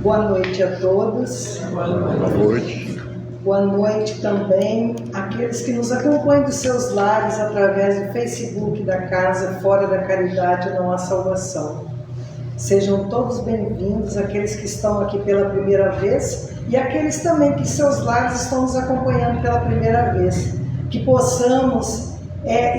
Boa noite a todos. Boa noite. Boa noite também àqueles que nos acompanham dos seus lares através do Facebook da Casa Fora da Caridade Não Há Salvação. Sejam todos bem-vindos, aqueles que estão aqui pela primeira vez e aqueles também que seus lares estão nos acompanhando pela primeira vez. Que possamos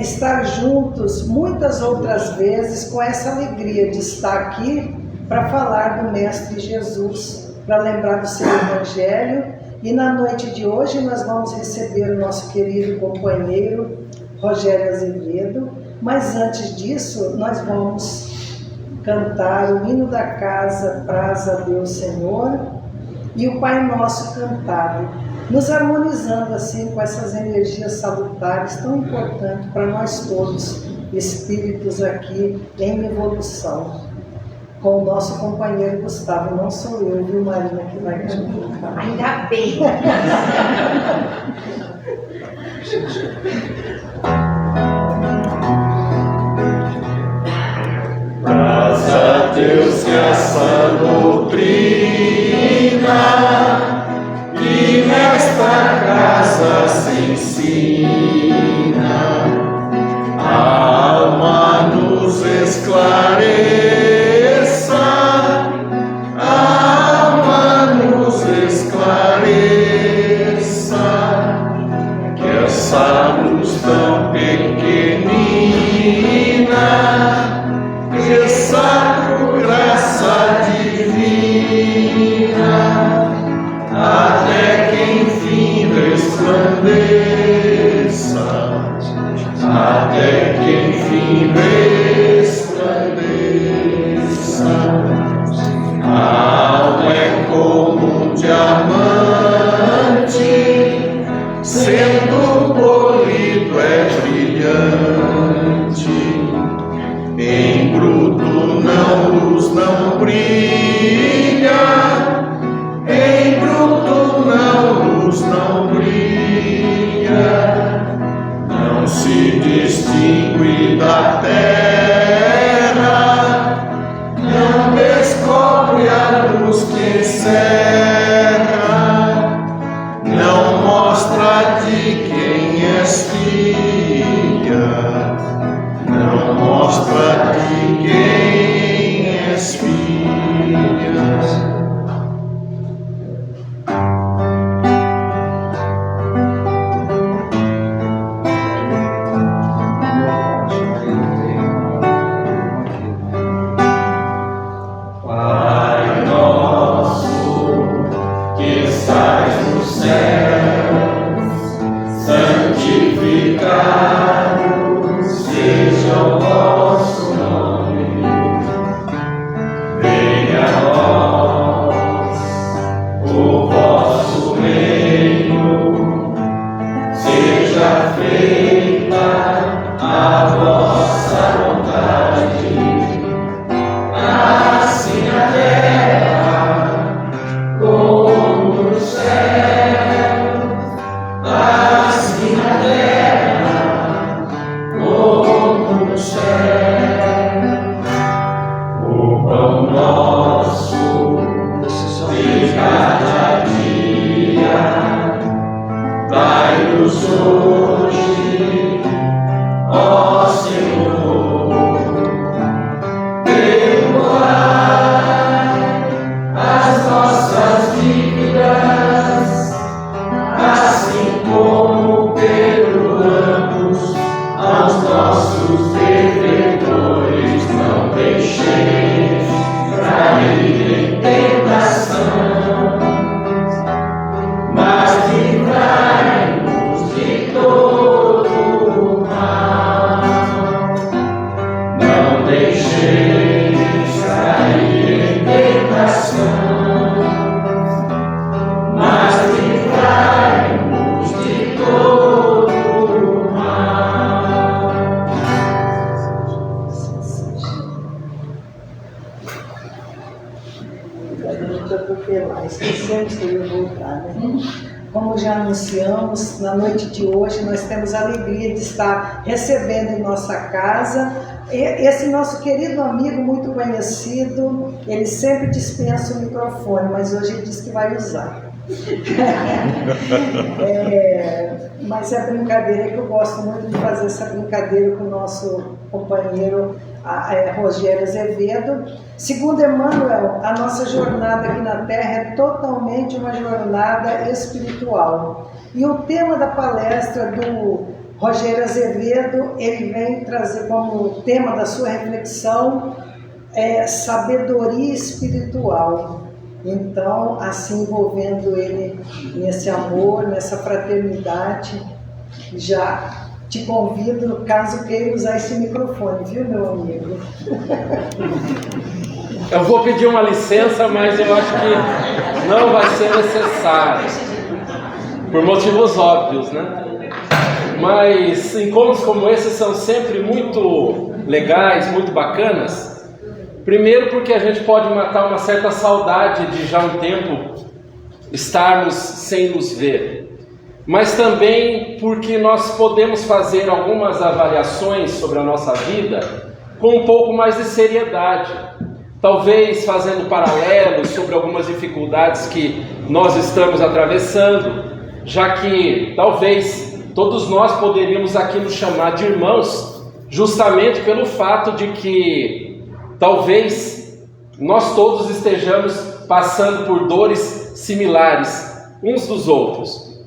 estar juntos muitas outras vezes com essa alegria de estar aqui para falar do Mestre Jesus, para lembrar do seu Evangelho. E na noite de hoje nós vamos receber o nosso querido companheiro Rogério Azevedo, mas antes disso nós vamos cantar o hino da casa Praz a Deus Senhor e o Pai Nosso cantado, nos harmonizando assim com essas energias salutares tão importantes para nós todos, espíritos aqui em evolução. Com o nosso companheiro Gustavo, não sou eu, viu, Marina, que vai cantar. Ainda bem! Graças a Deus que essa doutrina que nesta casa se ensina, a alma nos esclareça. Essa luz tão pequenina, essa graça divina, até que enfim resplandeça, até que enfim resplandeça. A alma é como um diamante, sendo polido é brilhante, em bruto luz não brilha, em bruto luz não brilha, não se distingue da terra, não descobre a luz que encerra, não mostra de quem és filha, não mostra de quem és filha. Pai nosso que estás no céu, santificado seja o vosso nome, venha a nós o vosso reino, seja feita a vossa vontade, assim na terra como no céu, assim na terra como no céu. O pão nosso de cada dia dai-nos hoje, ó Senhor. Perdoai as nossas dívidas, assim como perdoamos aos nossos devedores. Não deixeis cair em tentação, mas livrai-nos de todo o mal. Não deixeis cair em tentação, mas livrai-nos de todo o mal. A gente atropelar, esquecemos que eu ia voltar, né? Como já anunciamos, na noite de hoje nós temos a alegria de estar recebendo em nossa casa Esse nosso querido amigo, muito conhecido, ele sempre dispensa o microfone, mas hoje ele disse que vai usar. Mas é brincadeira, que eu gosto muito de fazer essa brincadeira com o nosso companheiro Rogério Azevedo. Segundo Emmanuel, a nossa jornada aqui na Terra é totalmente uma jornada espiritual. E o tema da palestra do Rogério Azevedo, ele vem trazer como tema da sua reflexão sabedoria espiritual. Então, assim, envolvendo ele nesse amor, nessa fraternidade, já te convido, no caso, queira usar esse microfone, viu, meu amigo? Eu vou pedir uma licença, mas eu acho que não vai ser necessário, por motivos óbvios, né? Mas encontros como esse são sempre muito legais, muito bacanas. Primeiro porque a gente pode matar uma certa saudade de já um tempo estarmos sem nos ver. Mas também porque nós podemos fazer algumas avaliações sobre a nossa vida com um pouco mais de seriedade. Talvez fazendo paralelos sobre algumas dificuldades que nós estamos atravessando, já que talvez todos nós poderíamos aqui nos chamar de irmãos, justamente pelo fato de que talvez nós todos estejamos passando por dores similares uns dos outros.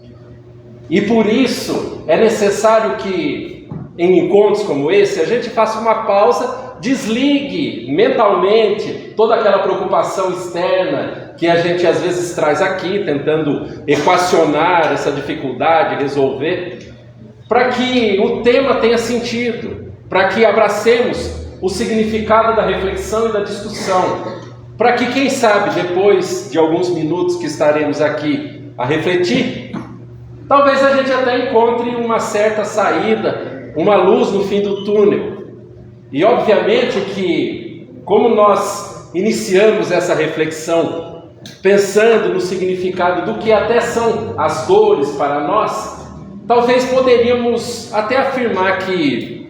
E por isso é necessário que em encontros como esse a gente faça uma pausa, desligue mentalmente toda aquela preocupação externa que a gente às vezes traz aqui, tentando equacionar essa dificuldade, resolver, para que o tema tenha sentido, para que abracemos o significado da reflexão e da discussão, para que, quem sabe, depois de alguns minutos que estaremos aqui a refletir, talvez a gente até encontre uma certa saída, uma luz no fim do túnel. E obviamente que, como nós iniciamos essa reflexão pensando no significado do que até são as dores para nós, talvez poderíamos até afirmar que,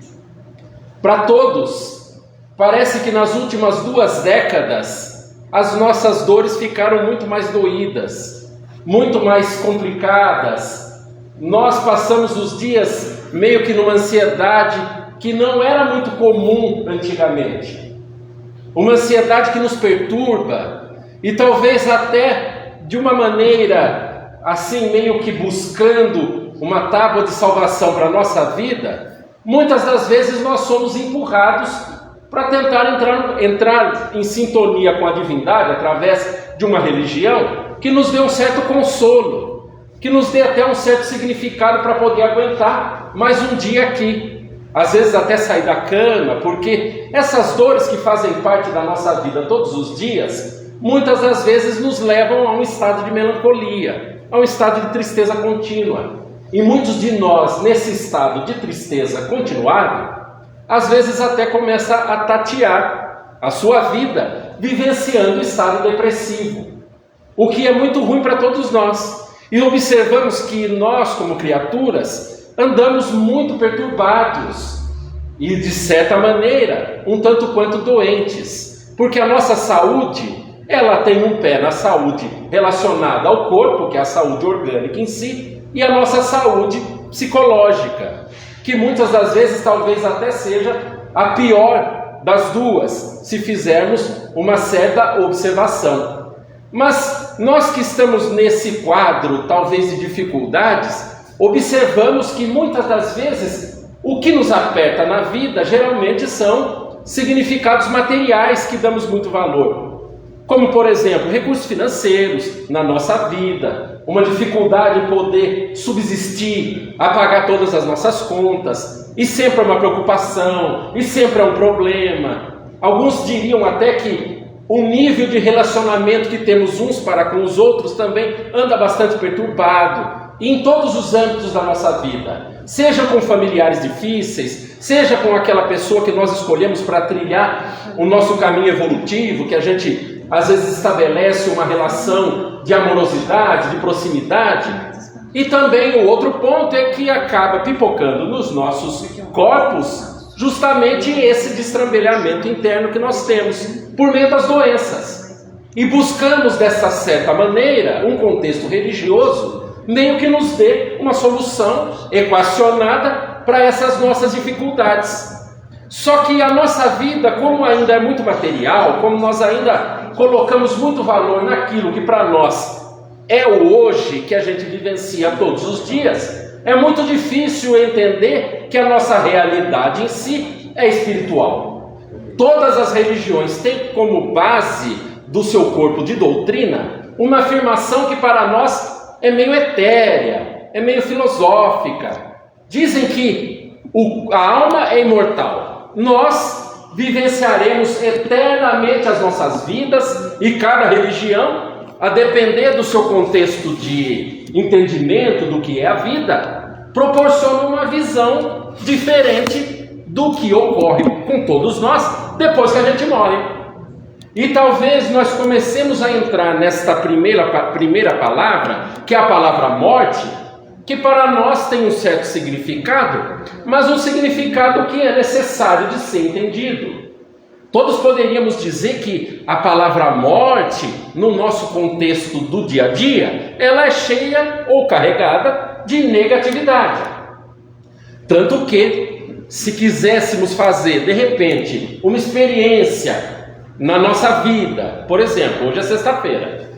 para todos, parece que nas últimas 2 décadas as nossas dores ficaram muito mais doídas, muito mais complicadas. Nós passamos os dias meio que numa ansiedade que não era muito comum antigamente. Uma ansiedade que nos perturba e talvez até de uma maneira assim meio que buscando uma tábua de salvação para a nossa vida, muitas das vezes nós somos empurrados para tentar entrar em sintonia com a divindade através de uma religião que nos dê um certo consolo, que nos dê até um certo significado para poder aguentar mais um dia aqui. Às vezes até sair da cama, porque essas dores que fazem parte da nossa vida todos os dias, muitas das vezes nos levam a um estado de melancolia, a um estado de tristeza contínua. E muitos de nós, nesse estado de tristeza continuado, às vezes até começa a tatear a sua vida, vivenciando o estado depressivo, o que é muito ruim para todos nós. E observamos que nós, como criaturas, andamos muito perturbados e, de certa maneira, um tanto quanto doentes, porque a nossa saúde, ela tem um pé na saúde relacionada ao corpo, que é a saúde orgânica em si, e a nossa saúde psicológica, que muitas das vezes talvez até seja a pior das duas, se fizermos uma certa observação. Mas nós que estamos nesse quadro, talvez de dificuldades, observamos que muitas das vezes o que nos aperta na vida geralmente são significados materiais que damos muito valor. Como, por exemplo, recursos financeiros na nossa vida, uma dificuldade em poder subsistir, a pagar todas as nossas contas, e sempre é uma preocupação, e sempre é um problema. Alguns diriam até que o nível de relacionamento que temos uns para com os outros também anda bastante perturbado, e em todos os âmbitos da nossa vida, seja com familiares difíceis, seja com aquela pessoa que nós escolhemos para trilhar o nosso caminho evolutivo, que a gente às vezes estabelece uma relação de amorosidade, de proximidade. E também o outro ponto é que acaba pipocando nos nossos corpos justamente esse destrambelhamento interno que nós temos por meio das doenças. E buscamos dessa certa maneira um contexto religioso meio que nos dê uma solução equacionada para essas nossas dificuldades. Só que a nossa vida, como ainda é muito material, como nós ainda colocamos muito valor naquilo que para nós é o hoje que a gente vivencia todos os dias, é muito difícil entender que a nossa realidade em si é espiritual. Todas as religiões têm como base do seu corpo de doutrina uma afirmação que para nós é meio etérea, é meio filosófica. Dizem que a alma é imortal. Nós vivenciaremos eternamente as nossas vidas e cada religião, a depender do seu contexto de entendimento do que é a vida, proporciona uma visão diferente do que ocorre com todos nós depois que a gente morre. E talvez nós comecemos a entrar nesta primeira palavra, que é a palavra morte, que para nós tem um certo significado, mas um significado que é necessário de ser entendido. Todos poderíamos dizer que a palavra morte, no nosso contexto do dia a dia, ela é cheia ou carregada de negatividade. Tanto que, se quiséssemos fazer, de repente, uma experiência na nossa vida, por exemplo, hoje é sexta-feira,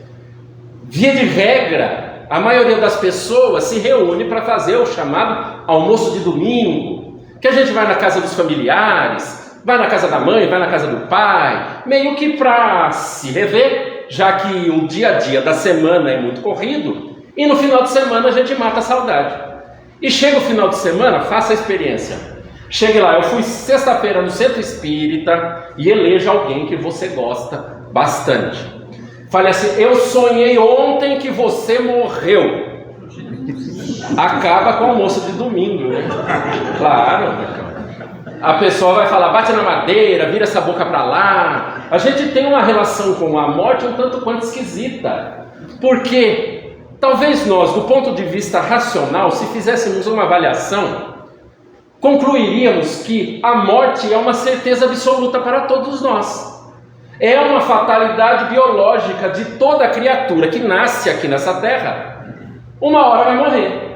via de regra, a maioria das pessoas se reúne para fazer o chamado almoço de domingo, que a gente vai na casa dos familiares, vai na casa da mãe, vai na casa do pai, meio que para se rever, já que o dia a dia da semana é muito corrido, e no final de semana a gente mata a saudade. E chega o final de semana, faça a experiência. Chegue lá, eu fui sexta-feira no centro espírita e eleja alguém que você gosta bastante. Fale assim: eu sonhei ontem que você morreu. Acaba com o almoço de domingo, né? Claro. A pessoa vai falar: bate na madeira, vira essa boca para lá. A gente tem uma relação com a morte um tanto quanto esquisita. Porque talvez nós, do ponto de vista racional, se fizéssemos uma avaliação, concluiríamos que a morte é uma certeza absoluta para todos nós. É uma fatalidade biológica de toda criatura que nasce aqui nessa terra. Uma hora vai morrer.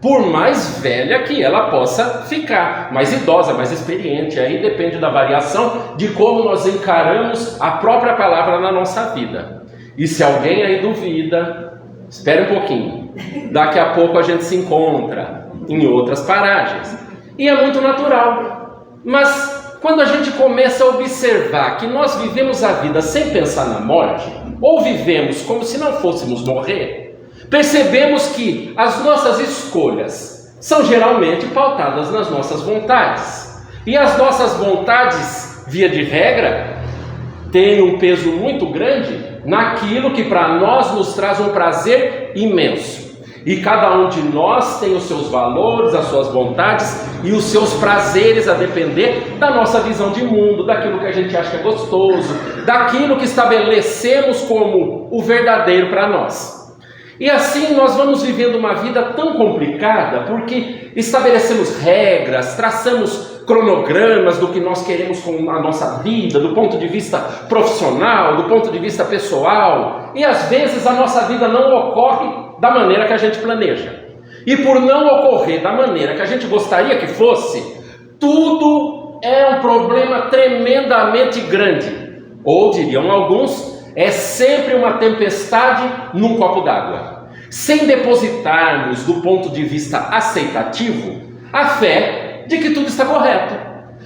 Por mais velha que ela possa ficar, mais idosa, mais experiente, aí depende da variação de como nós encaramos a própria palavra na nossa vida. E se alguém aí duvida, espere um pouquinho, daqui a pouco a gente se encontra em outras paragens. E é muito natural, mas quando a gente começa a observar que nós vivemos a vida sem pensar na morte, ou vivemos como se não fôssemos morrer, percebemos que as nossas escolhas são geralmente pautadas nas nossas vontades. E as nossas vontades, via de regra, têm um peso muito grande naquilo que para nós nos traz um prazer imenso. E cada um de nós tem os seus valores, as suas vontades e os seus prazeres a depender da nossa visão de mundo, daquilo que a gente acha que é gostoso, daquilo que estabelecemos como o verdadeiro para nós. E assim nós vamos vivendo uma vida tão complicada, porque estabelecemos regras, traçamos cronogramas do que nós queremos com a nossa vida, do ponto de vista profissional, do ponto de vista pessoal, e às vezes a nossa vida não ocorre da maneira que a gente planeja. E por não ocorrer da maneira que a gente gostaria que fosse, tudo é um problema tremendamente grande. Ou, diriam alguns, é sempre uma tempestade num copo d'água. Sem depositarmos, do ponto de vista aceitativo, a fé de que tudo está correto.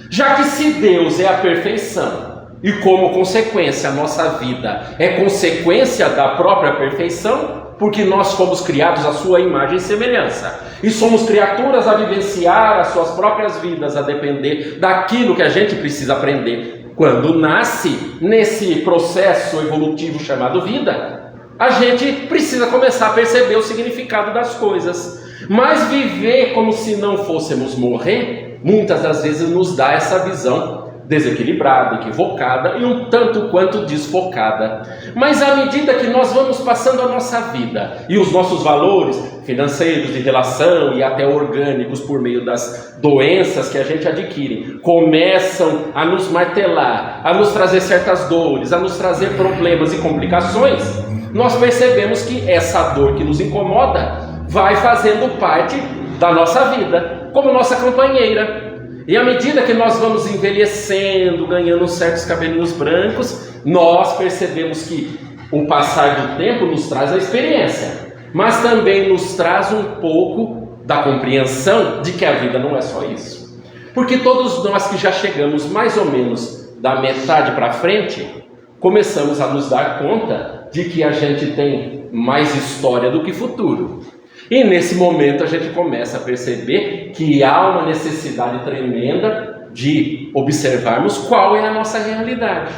Já que se Deus é a perfeição, e como consequência a nossa vida é consequência da própria perfeição, porque nós fomos criados à sua imagem e semelhança, e somos criaturas a vivenciar as suas próprias vidas, a depender daquilo que a gente precisa aprender. Quando nasce nesse processo evolutivo chamado vida, a gente precisa começar a perceber o significado das coisas. Mas viver como se não fôssemos morrer, muitas das vezes nos dá essa visão desequilibrada, equivocada e um tanto quanto desfocada. Mas à medida que nós vamos passando a nossa vida e os nossos valores financeiros, de relação e até orgânicos por meio das doenças que a gente adquire, começam a nos martelar, a nos trazer certas dores, a nos trazer problemas e complicações, nós percebemos que essa dor que nos incomoda vai fazendo parte da nossa vida, como nossa companheira. E à medida que nós vamos envelhecendo, ganhando certos cabelinhos brancos, nós percebemos que o passar do tempo nos traz a experiência, mas também nos traz um pouco da compreensão de que a vida não é só isso. Porque todos nós que já chegamos mais ou menos da metade para frente, começamos a nos dar conta de que a gente tem mais história do que futuro. E nesse momento a gente começa a perceber que há uma necessidade tremenda de observarmos qual é a nossa realidade.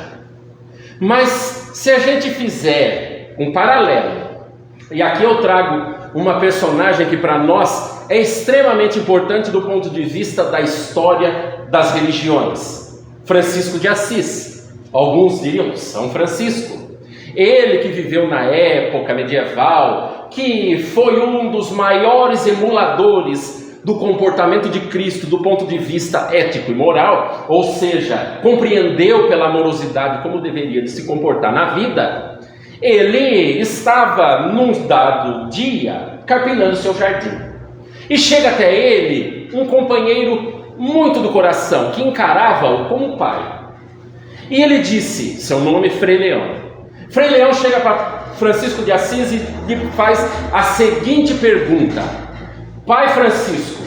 Mas se a gente fizer um paralelo, e aqui eu trago uma personagem que para nós é extremamente importante do ponto de vista da história das religiões, Francisco de Assis. Alguns diriam São Francisco. Ele que viveu na época medieval, que foi um dos maiores emuladores do comportamento de Cristo do ponto de vista ético e moral, ou seja, compreendeu pela amorosidade como deveria de se comportar na vida. Ele estava num dado dia carpinando seu jardim, e chega até ele um companheiro muito do coração, que encarava-o como pai. E ele disse, seu nome Frei Leão. Frei Leão chega para Francisco de Assis e faz a seguinte pergunta: Pai Francisco,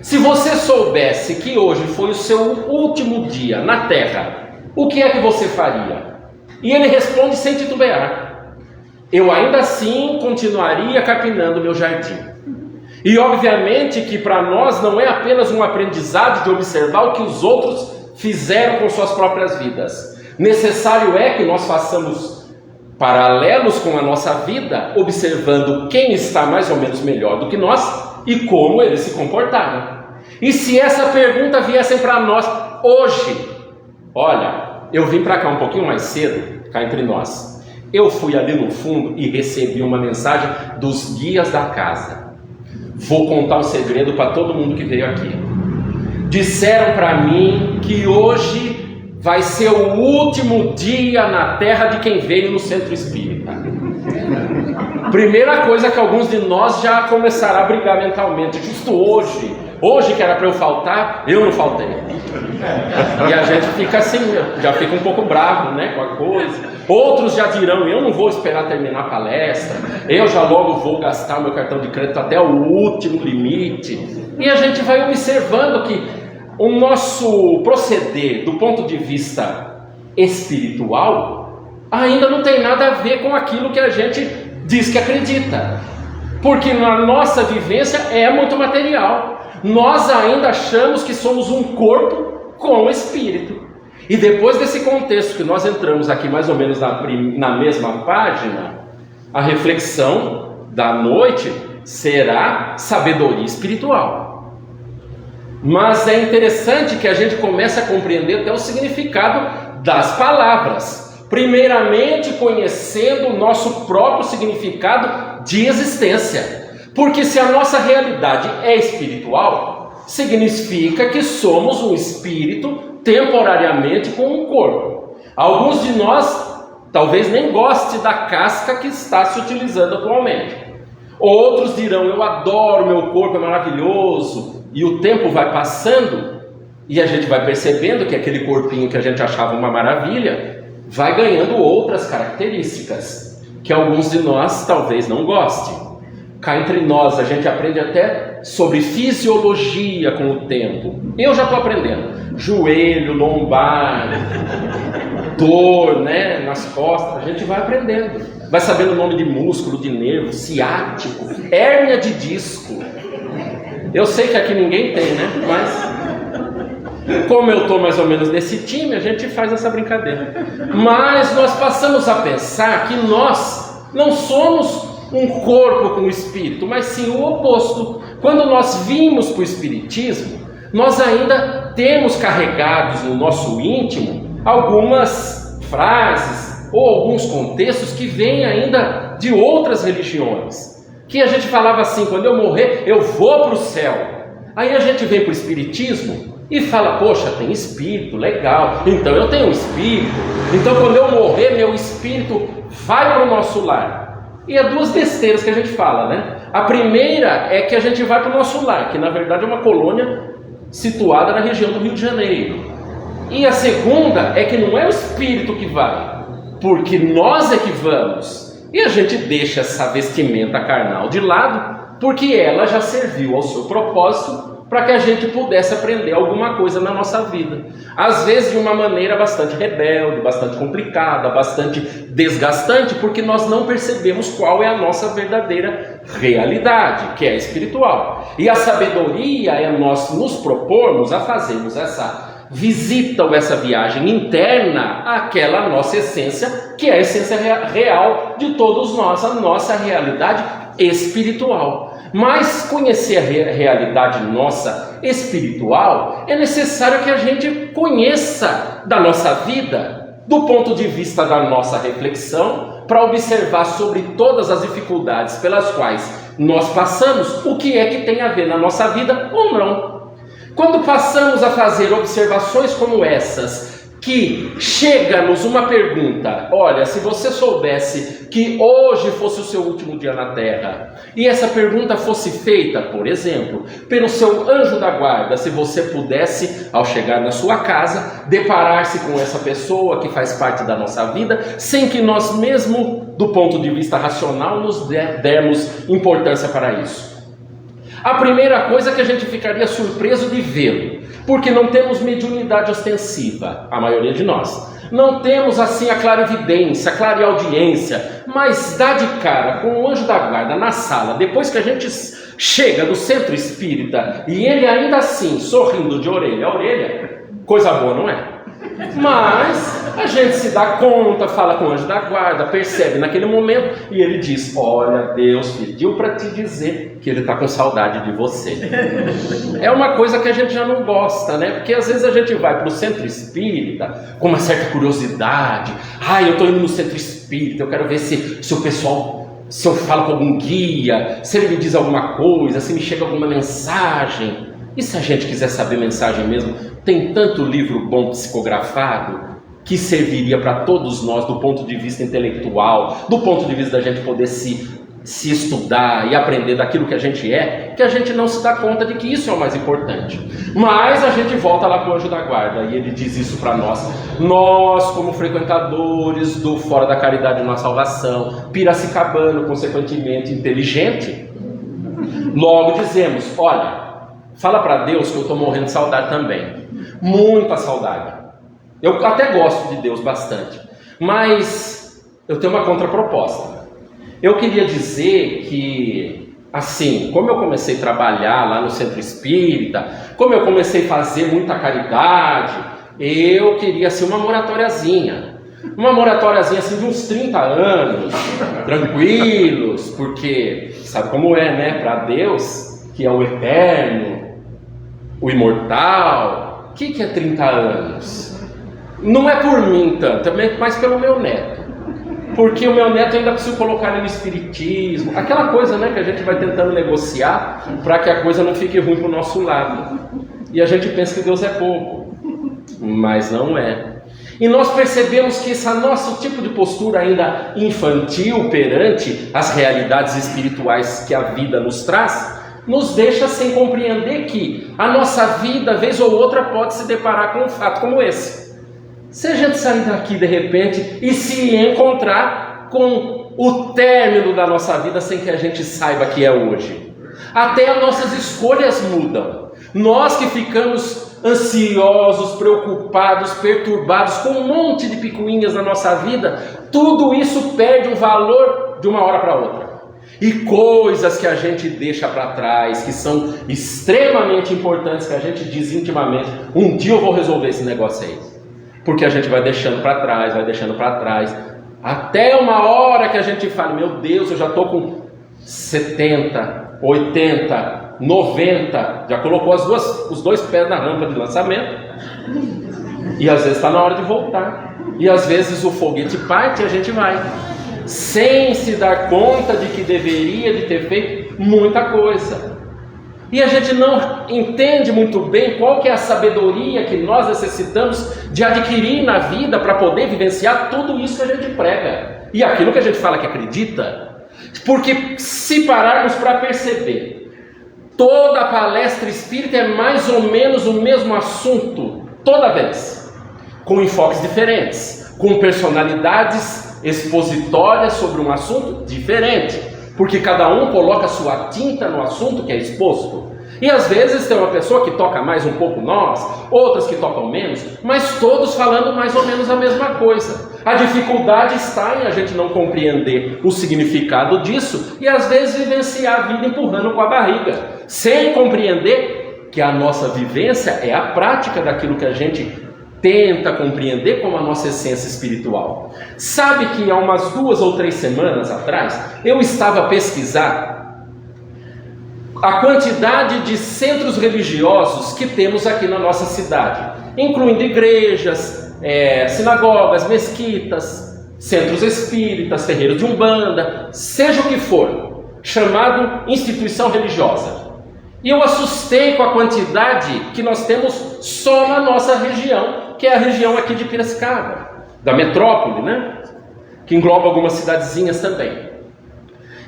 se você soubesse que hoje foi o seu último dia na terra, o que é que você faria? E ele responde sem titubear: eu ainda assim continuaria carpinando meu jardim. E obviamente que para nós não é apenas um aprendizado de observar o que os outros fizeram com suas próprias vidas. Necessário é que nós façamos paralelos com a nossa vida, observando quem está mais ou menos melhor do que nós e como eles se comportaram. E se essa pergunta viessem para nós hoje, olha, eu vim para cá um pouquinho mais cedo, cá entre nós, eu fui ali no fundo e recebi uma mensagem dos guias da casa. Vou contar um segredo para todo mundo que veio aqui. Disseram para mim que hoje vai ser o último dia na terra de quem veio no centro espírita. Primeira coisa que alguns de nós já começaram a brigar mentalmente. Justo hoje que era para eu faltar, eu não faltei. E a gente fica assim, já fica um pouco bravo, né, com a coisa. Outros já dirão, eu não vou esperar terminar a palestra, eu já logo vou gastar o meu cartão de crédito até o último limite. E a gente vai observando que o nosso proceder do ponto de vista espiritual ainda não tem nada a ver com aquilo que a gente diz que acredita, porque na nossa vivência é muito material. Nós ainda achamos que somos um corpo com espírito. E depois desse contexto que nós entramos aqui mais ou menos na mesma página, a reflexão da noite será sabedoria espiritual. Mas é interessante que a gente comece a compreender até o significado das palavras. Primeiramente, conhecendo o nosso próprio significado de existência. Porque se a nossa realidade é espiritual, significa que somos um espírito temporariamente com um corpo. Alguns de nós talvez nem goste da casca que está se utilizando atualmente. Outros dirão, eu adoro meu corpo, é maravilhoso. E o tempo vai passando e a gente vai percebendo que aquele corpinho que a gente achava uma maravilha vai ganhando outras características que alguns de nós talvez não gostem. Cá entre nós a gente aprende até sobre fisiologia com o tempo. Eu já estou aprendendo. Joelho, lombar, dor, né, nas costas. A gente vai aprendendo. Vai sabendo o nome de músculo, de nervo, ciático, hérnia de disco. Eu sei que aqui ninguém tem, né? Mas como eu estou mais ou menos nesse time, a gente faz essa brincadeira. Mas nós passamos a pensar que nós não somos um corpo com espírito, mas sim o oposto. Quando nós vimos para o espiritismo, nós ainda temos carregados no nosso íntimo algumas frases ou alguns contextos que vêm ainda de outras religiões, que a gente falava assim: quando eu morrer eu vou para o céu. Aí a gente vem para o espiritismo e fala: poxa, tem espírito, legal, então eu tenho um espírito, então quando eu morrer meu espírito vai para o nosso lar. E há duas besteiras que a gente fala, né? A primeira é que a gente vai para o nosso lar, que na verdade é uma colônia situada na região do Rio de Janeiro. E a segunda é que não é o espírito que vai, porque nós é que vamos. E a gente deixa essa vestimenta carnal de lado, porque ela já serviu ao seu propósito para que a gente pudesse aprender alguma coisa na nossa vida. Às vezes de uma maneira bastante rebelde, bastante complicada, bastante desgastante, porque nós não percebemos qual é a nossa verdadeira realidade, que é espiritual. E a sabedoria é nós nos propormos a fazermos essa visita ou essa viagem interna àquela nossa essência, que é a essência real de todos nós, a nossa realidade espiritual. Mas conhecer a realidade nossa espiritual é necessário que a gente conheça da nossa vida, do ponto de vista da nossa reflexão, para observar sobre todas as dificuldades pelas quais nós passamos, o que é que tem a ver na nossa vida ou não. Quando passamos a fazer observações como essas, que chega-nos uma pergunta: olha, se você soubesse que hoje fosse o seu último dia na Terra, e essa pergunta fosse feita, por exemplo, pelo seu anjo da guarda, se você pudesse, ao chegar na sua casa, deparar-se com essa pessoa que faz parte da nossa vida, sem que nós mesmo, do ponto de vista racional, nos dermos importância para isso. A primeira coisa é que a gente ficaria surpreso de vê-lo, porque não temos mediunidade ostensiva, a maioria de nós. Não temos assim a clarividência, a clareaudiência, mas dá de cara com o anjo da guarda na sala, depois que a gente chega do centro espírita, e ele ainda assim, sorrindo de orelha a orelha, coisa boa, não é? Mas a gente se dá conta, fala com o anjo da guarda, percebe naquele momento, e ele diz: olha, Deus pediu para te dizer que ele está com saudade de você. É uma coisa que a gente já não gosta, né? Porque às vezes a gente vai para o centro espírita com uma certa curiosidade. Eu estou indo no centro espírita, eu quero ver se o pessoal, se eu falo com algum guia, se ele me diz alguma coisa, se me chega alguma mensagem. E se a gente quiser saber mensagem mesmo, tem tanto livro bom psicografado que serviria para todos nós do ponto de vista intelectual, do ponto de vista da gente poder se estudar e aprender daquilo que a gente é, que a gente não se dá conta de que isso é o mais importante. Mas a gente volta lá para o anjo da guarda e ele diz isso para nós. Nós, como frequentadores do Fora da Caridade na Salvação, piracicabano, consequentemente inteligente, logo dizemos: olha, fala para Deus que eu estou morrendo de saudade também. Muita saudade. Eu até gosto de Deus bastante, mas eu tenho uma contraproposta. Eu queria dizer que, assim, como eu comecei a trabalhar lá no centro espírita, como eu comecei a fazer muita caridade, eu queria ser uma moratóriazinha. Uma moratóriazinha assim de uns 30 anos, tranquilos, porque sabe como é, né? Para Deus, que é o eterno, o imortal, o que é 30 anos? Não é por mim tanto, também, mas pelo meu neto. Porque o meu neto ainda precisa colocar ele no espiritismo, aquela coisa, né, que a gente vai tentando negociar para que a coisa não fique ruim para o nosso lado. E a gente pensa que Deus é pouco, mas não é. E nós percebemos que esse nosso tipo de postura ainda infantil perante as realidades espirituais que a vida nos traz, nos deixa sem compreender que a nossa vida, vez ou outra, pode se deparar com um fato como esse. Se a gente sair daqui de repente e se encontrar com o término da nossa vida sem que a gente saiba que é hoje, até as nossas escolhas mudam. Nós que ficamos ansiosos, preocupados, perturbados com um monte de picuinhas na nossa vida, tudo isso perde o valor de uma hora para outra. E coisas que a gente deixa para trás, que são extremamente importantes, que a gente diz intimamente: um dia eu vou resolver esse negócio aí. Porque a gente vai deixando para trás, até uma hora que a gente fala: meu Deus, eu já estou com 70, 80, 90, já colocou os dois pés na rampa de lançamento, e às vezes está na hora de voltar, e às vezes o foguete parte e a gente vai, sem se dar conta de que deveria de ter feito muita coisa. E a gente não entende muito bem qual que é a sabedoria que nós necessitamos de adquirir na vida para poder vivenciar tudo isso que a gente prega. E aquilo que a gente fala que acredita. Porque se pararmos para perceber, toda a palestra espírita é mais ou menos o mesmo assunto, toda vez. Com enfoques diferentes, com personalidades expositórias sobre um assunto diferente. Porque cada um coloca sua tinta no assunto que é exposto. E às vezes tem uma pessoa que toca mais um pouco nós, outras que tocam menos, mas todos falando mais ou menos a mesma coisa. A dificuldade está em a gente não compreender o significado disso e às vezes vivenciar a vida empurrando com a barriga, sem compreender que a nossa vivência é a prática daquilo que a gente tenta compreender como a nossa essência espiritual. Sabe que há umas 2 ou 3 semanas atrás, eu estava a pesquisar a quantidade de centros religiosos que temos aqui na nossa cidade, incluindo igrejas, sinagogas, mesquitas, centros espíritas, terreiros de umbanda, seja o que for, chamado instituição religiosa. E eu assustei com a quantidade que nós temos só na nossa região, que é a região aqui de Piracicaba, da metrópole, né? Que engloba algumas cidadezinhas também.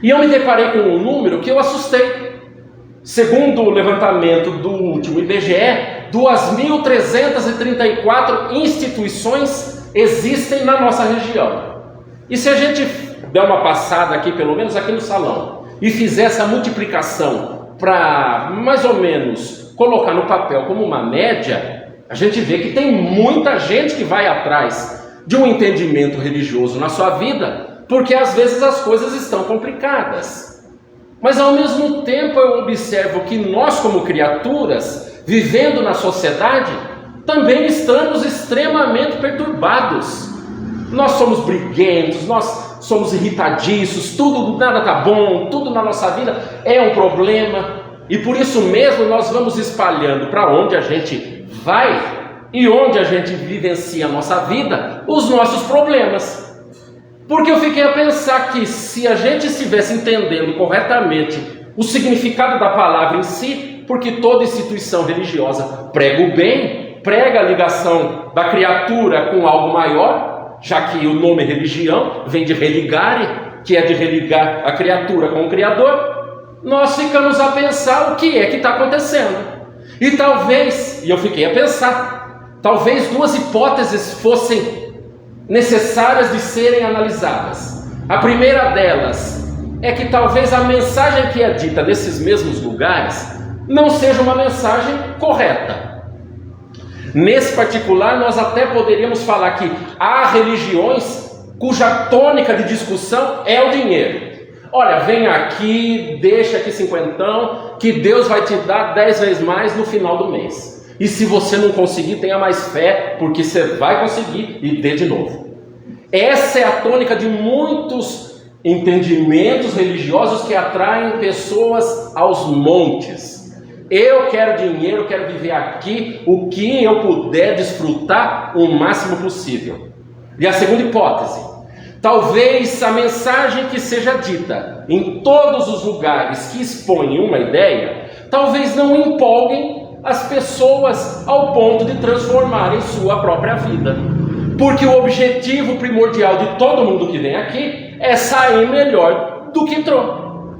E eu me deparei com um número que eu assustei. Segundo o levantamento do último IBGE, 2.334 instituições existem na nossa região. E se a gente der uma passada aqui, pelo menos aqui no salão, e fizer essa multiplicação para mais ou menos colocar no papel como uma média, a gente vê que tem muita gente que vai atrás de um entendimento religioso na sua vida, porque às vezes as coisas estão complicadas. Mas ao mesmo tempo eu observo que nós, como criaturas, vivendo na sociedade, também estamos extremamente perturbados. Nós somos briguentos, nós somos irritadiços, nada está bom, tudo na nossa vida é um problema. E por isso mesmo nós vamos espalhando para onde a gente vai e onde a gente vivencia a nossa vida, os nossos problemas. Porque eu fiquei a pensar que se a gente estivesse entendendo corretamente o significado da palavra em si, porque toda instituição religiosa prega o bem, prega a ligação da criatura com algo maior, já que o nome religião vem de religare, que é de religar a criatura com o Criador, nós ficamos a pensar o que é que está acontecendo. E talvez, e eu fiquei a pensar, talvez 2 hipóteses fossem necessárias de serem analisadas. A primeira delas é que talvez a mensagem que é dita nesses mesmos lugares não seja uma mensagem correta. Nesse particular, nós até poderíamos falar que há religiões cuja tônica de discussão é o dinheiro. Olha, vem aqui, deixa aqui 50, que Deus vai te dar 10 vezes mais no final do mês. E se você não conseguir, tenha mais fé, porque você vai conseguir e dê de novo. Essa é a tônica de muitos entendimentos religiosos que atraem pessoas aos montes. Eu quero dinheiro, quero viver aqui o que eu puder desfrutar o máximo possível. E a segunda hipótese, talvez a mensagem que seja dita em todos os lugares que expõem uma ideia, talvez não empolguem as pessoas ao ponto de transformarem sua própria vida. Porque o objetivo primordial de todo mundo que vem aqui é sair melhor do que entrou.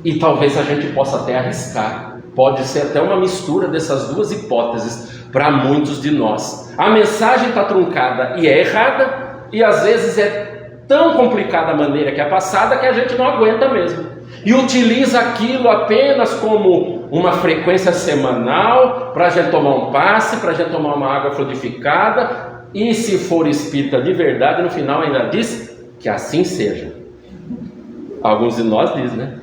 E talvez a gente possa até arriscar. Pode ser até uma mistura dessas 2 hipóteses para muitos de nós. A mensagem está truncada e é errada, e às vezes é tão complicada a maneira que é passada que a gente não aguenta mesmo. E utiliza aquilo apenas como uma frequência semanal para a gente tomar um passe, para a gente tomar uma água fluidificada. E se for espírita de verdade, no final ainda diz que assim seja. Alguns de nós dizem, né?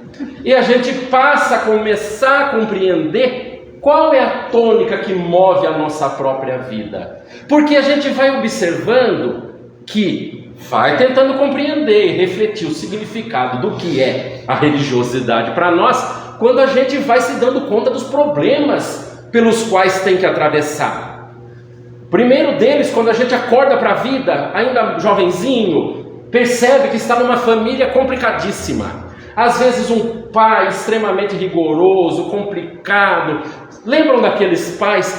E a gente passa a começar a compreender qual é a tônica que move a nossa própria vida. Porque a gente vai observando que vai tentando compreender e refletir o significado do que é a religiosidade para nós, quando a gente vai se dando conta dos problemas pelos quais tem que atravessar. Primeiro deles, quando a gente acorda para a vida, ainda jovenzinho, percebe que está numa família complicadíssima. Às vezes um pai extremamente rigoroso, complicado. Lembram daqueles pais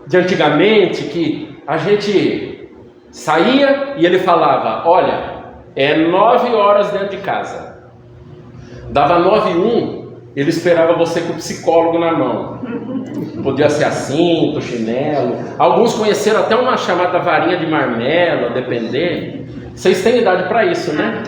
de antigamente, que a gente saía e ele falava, olha, é 9 horas dentro de casa. Dava 9h01, ele esperava você com o psicólogo na mão. Podia ser cinto, chinelo. Alguns conheceram até uma chamada varinha de marmelo, a depender. Vocês têm idade para isso, né?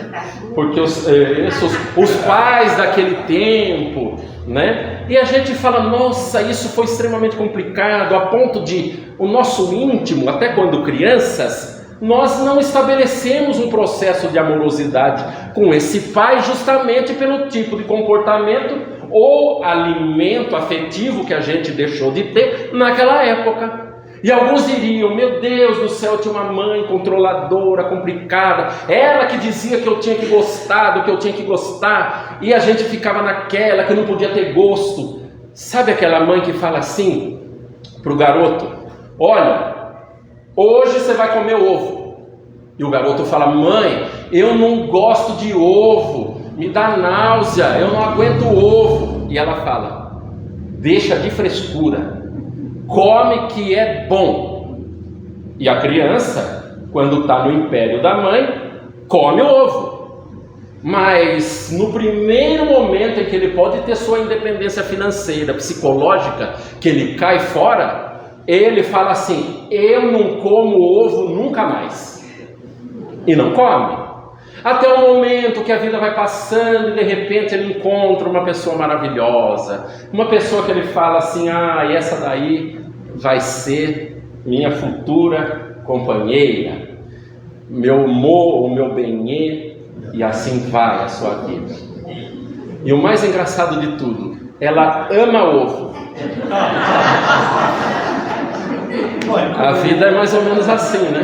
Porque os pais daquele tempo, né? E a gente fala, nossa, isso foi extremamente complicado, a ponto de o nosso íntimo, até quando crianças, nós não estabelecemos um processo de amorosidade com esse pai justamente pelo tipo de comportamento ou alimento afetivo que a gente deixou de ter naquela época. E alguns diriam, meu Deus do céu, eu tinha uma mãe controladora, complicada, ela que dizia que eu tinha que gostar do que eu tinha que gostar, e a gente ficava naquela que eu não podia ter gosto. Sabe aquela mãe que fala assim para o garoto, olha, hoje você vai comer ovo. E o garoto fala, mãe, eu não gosto de ovo, me dá náusea, eu não aguento ovo. E ela fala, deixa de frescura, come que é bom. E a criança, quando está no império da mãe, come o ovo. Mas no primeiro momento em que ele pode ter sua independência financeira, psicológica, que ele cai fora, ele fala assim, eu não como ovo nunca mais. E não come. Até o momento que a vida vai passando e de repente ele encontra uma pessoa maravilhosa, uma pessoa que ele fala assim, e essa daí vai ser minha futura companheira, meu amor, o meu benê, e assim vai a sua vida. E o mais engraçado de tudo, ela ama ovo. A vida é mais ou menos assim, né?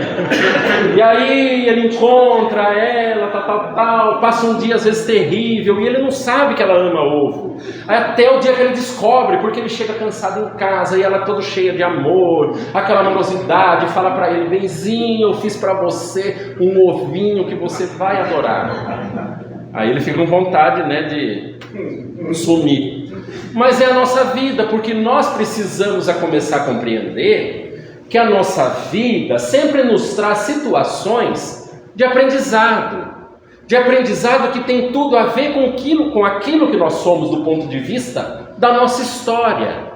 E aí ele encontra ela, tal, passa um dia às vezes terrível, e ele não sabe que ela ama ovo. Até o dia que ele descobre, porque ele chega cansado em casa, e ela toda cheia de amor, aquela amorosidade, fala para ele, benzinho, eu fiz para você um ovinho que você vai adorar. Aí ele fica com vontade, né, de sumir. Mas é a nossa vida, porque nós precisamos começar a compreender que a nossa vida sempre nos traz situações de aprendizado que tem tudo a ver com aquilo que nós somos do ponto de vista da nossa história.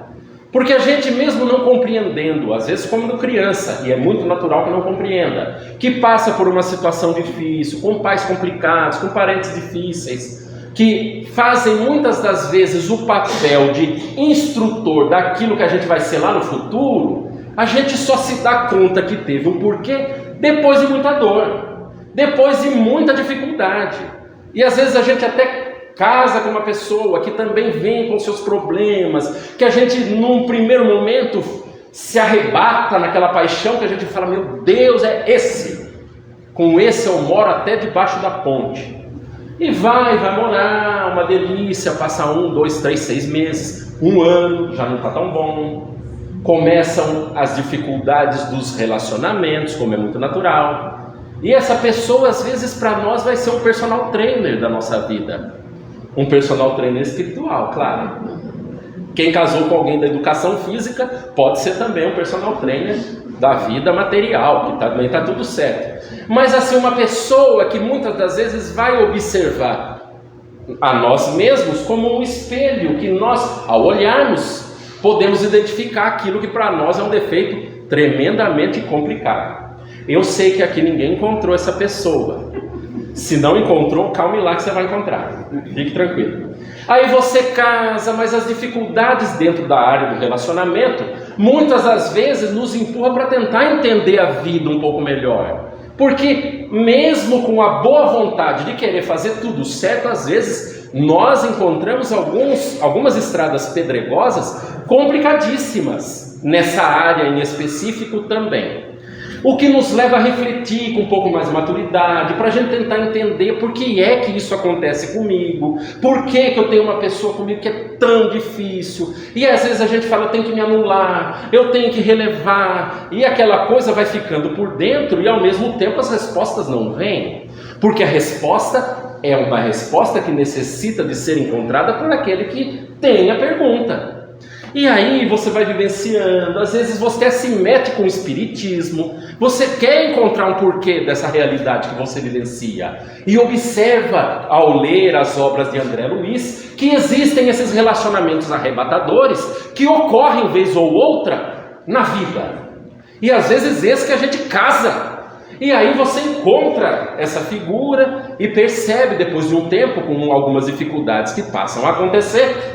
Porque a gente mesmo não compreendendo, às vezes como criança, e é muito natural que não compreenda, que passa por uma situação difícil, com pais complicados, com parentes difíceis, que fazem muitas das vezes o papel de instrutor daquilo que a gente vai ser lá no futuro, a gente só se dá conta que teve um porquê depois de muita dor, depois de muita dificuldade. E às vezes a gente até casa com uma pessoa que também vem com seus problemas, que a gente num primeiro momento se arrebata naquela paixão que a gente fala, meu Deus, é esse. Com esse eu moro até debaixo da ponte. E vai morar, uma delícia, passa 1, 2, 3, 6 meses, 1 ano, já não está tão bom. Começam as dificuldades dos relacionamentos, como é muito natural. E essa pessoa, às vezes, para nós, vai ser um personal trainer da nossa vida. Um personal trainer espiritual, claro. Quem casou com alguém da educação física, pode ser também um personal trainer da vida material, que também está tudo certo. Mas assim, uma pessoa que muitas das vezes vai observar a nós mesmos como um espelho, que nós, ao olharmos, podemos identificar aquilo que para nós é um defeito tremendamente complicado. Eu sei que aqui ninguém encontrou essa pessoa. Se não encontrou, calme lá que você vai encontrar. Fique tranquilo. Aí você casa, mas as dificuldades dentro da área do relacionamento, muitas das vezes nos empurram para tentar entender a vida um pouco melhor. Porque mesmo com a boa vontade de querer fazer tudo certo, às vezes nós encontramos algumas estradas pedregosas complicadíssimas nessa área em específico também. O que nos leva a refletir com um pouco mais de maturidade, para a gente tentar entender por que é que isso acontece comigo, por que eu tenho uma pessoa comigo que é tão difícil, e às vezes a gente fala, eu tenho que me anular, eu tenho que relevar, e aquela coisa vai ficando por dentro, e ao mesmo tempo as respostas não vêm, porque a resposta é uma resposta que necessita de ser encontrada por aquele que tem a pergunta. E aí você vai vivenciando, às vezes você se mete com o espiritismo, você quer encontrar um porquê dessa realidade que você vivencia, e observa, ao ler as obras de André Luiz, que existem esses relacionamentos arrebatadores que ocorrem vez ou outra na vida. E às vezes esse que a gente casa. E aí você encontra essa figura e percebe depois de um tempo, com algumas dificuldades que passam a acontecer,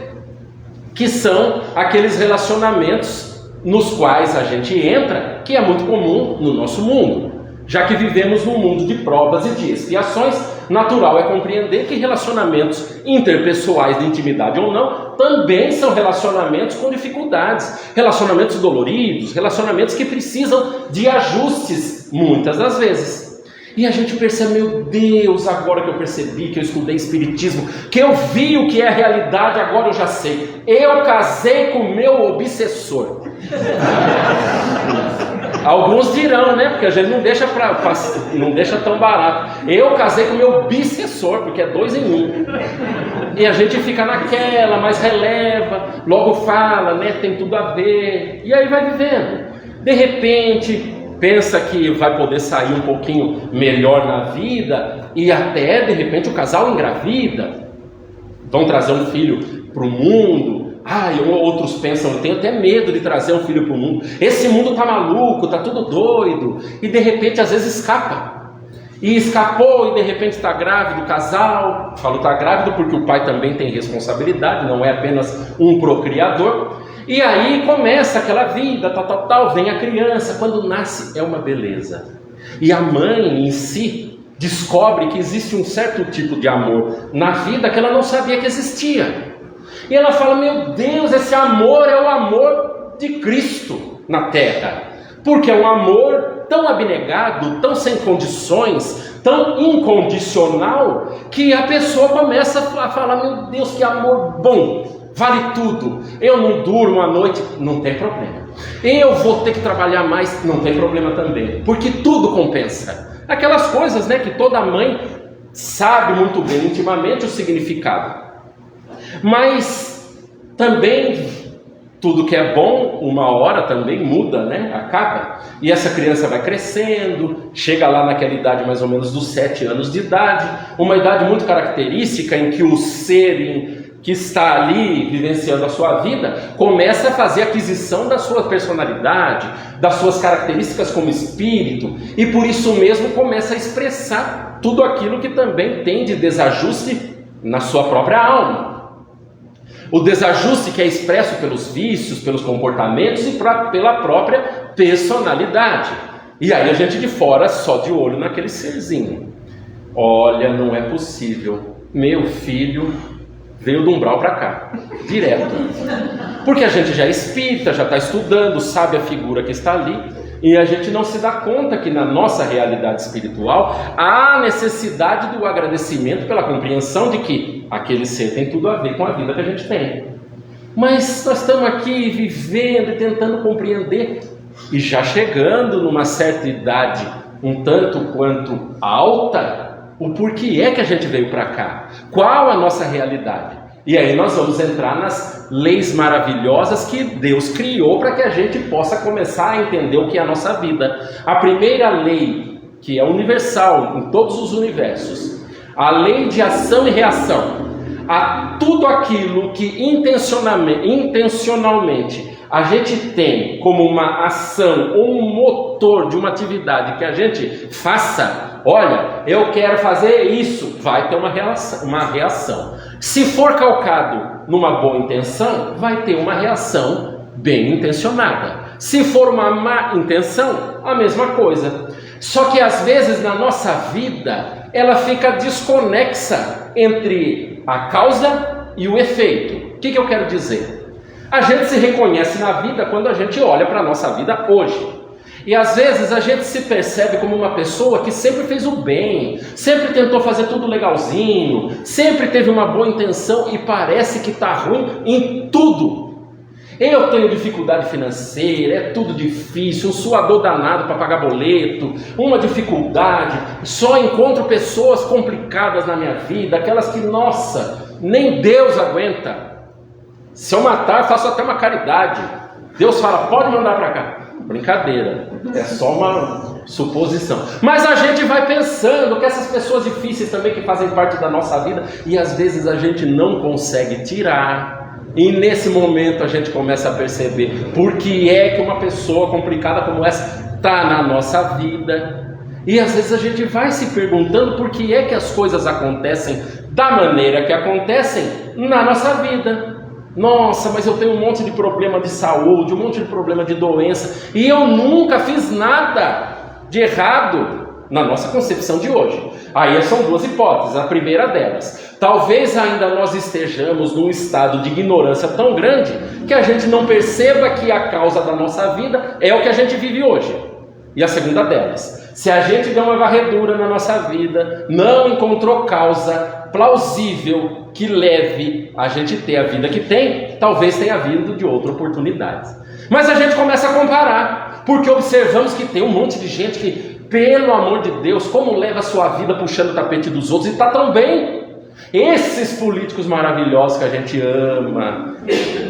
que são aqueles relacionamentos nos quais a gente entra, que é muito comum no nosso mundo. Já que vivemos num mundo de provas e de expiações, natural é compreender que relacionamentos interpessoais de intimidade ou não, também são relacionamentos com dificuldades, relacionamentos doloridos, relacionamentos que precisam de ajustes, muitas das vezes. E a gente percebe, meu Deus, agora que eu percebi, que eu estudei espiritismo, que eu vi o que é a realidade, agora eu já sei. Eu casei com o meu obsessor. Alguns dirão, né? Porque a gente não deixa tão barato. Eu casei com o meu obsessor, porque é 2 em 1. E a gente fica naquela, mas releva, logo fala, né? Tem tudo a ver. E aí vai vivendo. De repente pensa que vai poder sair um pouquinho melhor na vida, e até de repente o casal engravida, vão trazer um filho para o mundo. Outros pensam, eu tenho até medo de trazer um filho para o mundo, esse mundo está maluco, está tudo doido, e de repente às vezes escapa, e escapou e de repente está grávido o casal. Falo está grávido porque o pai também tem responsabilidade, não é apenas um procriador. E aí começa aquela vida, vem a criança, quando nasce é uma beleza. E a mãe em si descobre que existe um certo tipo de amor na vida que ela não sabia que existia. E ela fala, meu Deus, esse amor é o amor de Cristo na terra. Porque é um amor tão abnegado, tão sem condições, tão incondicional, que a pessoa começa a falar, meu Deus, que amor bom. Vale tudo. Eu não durmo à noite, não tem problema. Eu vou ter que trabalhar mais, não tem problema também, porque tudo compensa. Aquelas coisas, né, que toda mãe sabe muito bem intimamente o significado. Mas também tudo que é bom, uma hora também muda, né? Acaba. E essa criança vai crescendo, chega lá naquela idade mais ou menos dos 7 anos de idade, uma idade muito característica em que o ser que está ali vivenciando a sua vida começa a fazer aquisição da sua personalidade, das suas características como espírito, e por isso mesmo começa a expressar tudo aquilo que também tem de desajuste na sua própria alma. O desajuste que é expresso pelos vícios, pelos comportamentos e pela própria personalidade. E aí a gente de fora só de olho naquele serzinho. Olha, não é possível, meu filho veio do umbral para cá, direto. Porque a gente já é espírita, já está estudando, sabe a figura que está ali, e a gente não se dá conta que na nossa realidade espiritual há necessidade do agradecimento pela compreensão de que aquele ser tem tudo a ver com a vida que a gente tem. Mas nós estamos aqui vivendo e tentando compreender, e já chegando numa certa idade um tanto quanto alta, o porquê é que a gente veio para cá, qual a nossa realidade. E aí nós vamos entrar nas leis maravilhosas que Deus criou para que a gente possa começar a entender o que é a nossa vida. A primeira lei, que é universal em todos os universos, a lei de ação e reação. A tudo aquilo que intencionalmente a gente tem como uma ação ou um motor de uma atividade que a gente faça, olha, eu quero fazer isso, vai ter uma reação. Se for calcado numa boa intenção, vai ter uma reação bem intencionada. Se for uma má intenção, a mesma coisa. Só que às vezes na nossa vida, ela fica desconexa entre a causa e o efeito. O que eu quero dizer? A gente se reconhece na vida quando a gente olha para a nossa vida hoje. E às vezes a gente se percebe como uma pessoa que sempre fez o bem, sempre tentou fazer tudo legalzinho, sempre teve uma boa intenção e parece que está ruim em tudo. Eu tenho dificuldade financeira, é tudo difícil, um suador danado para pagar boleto, uma dificuldade, só encontro pessoas complicadas na minha vida, aquelas que, nossa, nem Deus aguenta. Se eu matar, faço até uma caridade. Deus fala, pode mandar para cá. Brincadeira, é só uma suposição. Mas a gente vai pensando que essas pessoas difíceis também que fazem parte da nossa vida, e às vezes a gente não consegue tirar. E nesse momento a gente começa a perceber por que é que uma pessoa complicada como essa está na nossa vida. E às vezes a gente vai se perguntando por que é que as coisas acontecem da maneira que acontecem na nossa vida. Nossa, mas eu tenho um monte de problema de saúde, um monte de problema de doença, e eu nunca fiz nada de errado na nossa concepção de hoje. Aí são duas hipóteses. A primeira delas, talvez ainda nós estejamos num estado de ignorância tão grande que a gente não perceba que a causa da nossa vida é o que a gente vive hoje. E a segunda delas, se a gente deu uma varredura na nossa vida, não encontrou causa plausível que leve a gente ter a vida que tem, talvez tenha vindo de outra oportunidade. Mas a gente começa a comparar, porque observamos que tem um monte de gente que, pelo amor de Deus, como leva a sua vida puxando o tapete dos outros e está tão bem. Esses políticos maravilhosos que a gente ama,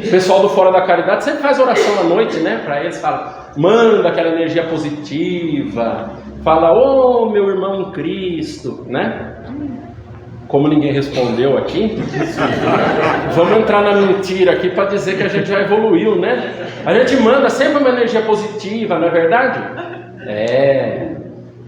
o pessoal do Fora da Caridade sempre faz oração à noite, né? Para eles, fala, manda aquela energia positiva, fala, ô meu irmão em Cristo, né? Como ninguém respondeu aqui, vamos entrar na mentira aqui para dizer que a gente já evoluiu, né? A gente manda sempre uma energia positiva, não é verdade?